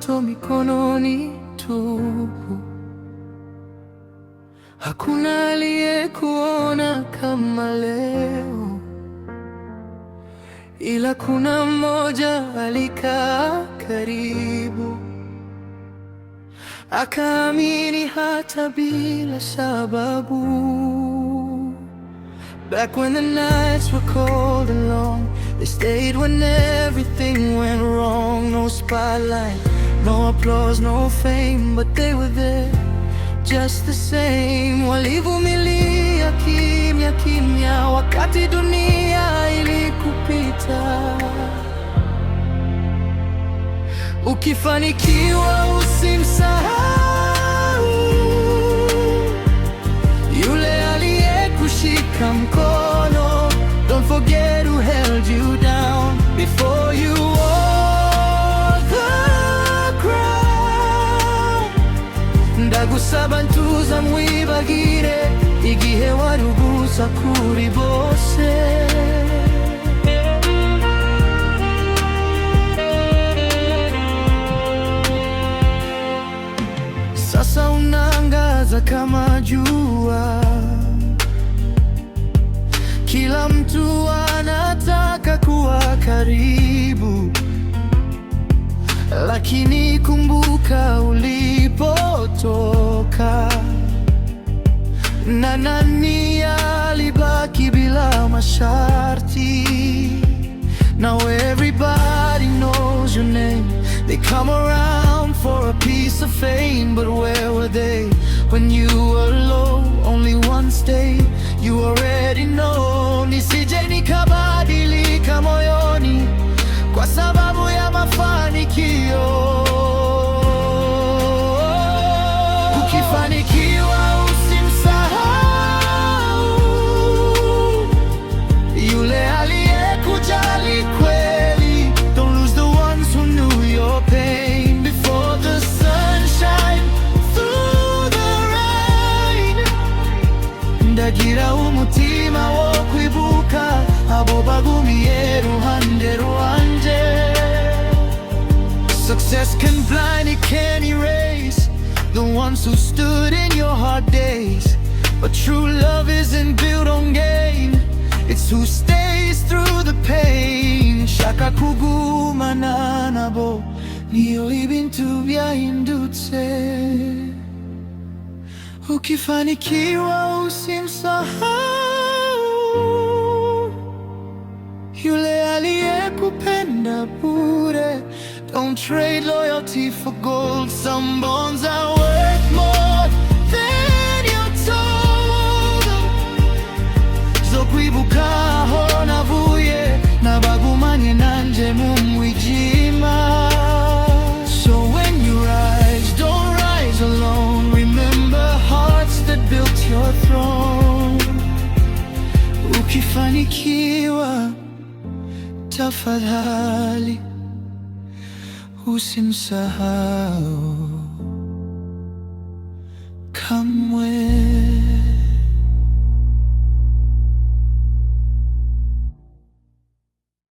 uso mikononi tupu. Hakuna aliyekuona kama leo, ila kuna mmoja alikaa karibu, akaamini hata bila sababu. Back when the nights were cold and long, they stayed when everything went wrong. No spotlight, no applause, no fame, but they were there just the same. Walivumilia kimya kimya wakati dunia ilikupita. Ukifanikiwa usimsahau yule aliyekushika mkono. Don't forget who held you down before you wore the crown. Ndagusaba ntuza mwibagire igihe warugusa kuri bose. Sasa unangaza kama jua, kila mtu anataka kuwa karibu, lakini kumbuka ulipotoka, na nani alibaki bila masharti. Now everybody knows your name, they come around for a piece of fame, but where were they when you were low? Only one stayed, you already know. Nisije nikabadilika moyoni kwa sababu ya mafanikio. Ukifanikiwa usimsahau yule aliyekujali kweli. Don't lose the ones who knew your pain before the sunshine through the rain. Ndagira umutima wo kwibuka abo bagumiye ruhande rwanje. Success can blind, it can erase the ones who stood in your hard days, but true love isn't built on gain, it's who stays through the pain. Shaka kugumana nabo niyo ibintu byahindutse. Ukifanikiwa usimsahau yule aliyekupenda bure. Don't trade loyalty for gold, some bonds are worth more than your total. Zokwibuka horo navuye nabagumanye nanje mu mwijima. So when you rise, don't rise alone, remember hearts that built your throne. Ukifanikiwa tafadhali usimsahau kamwe.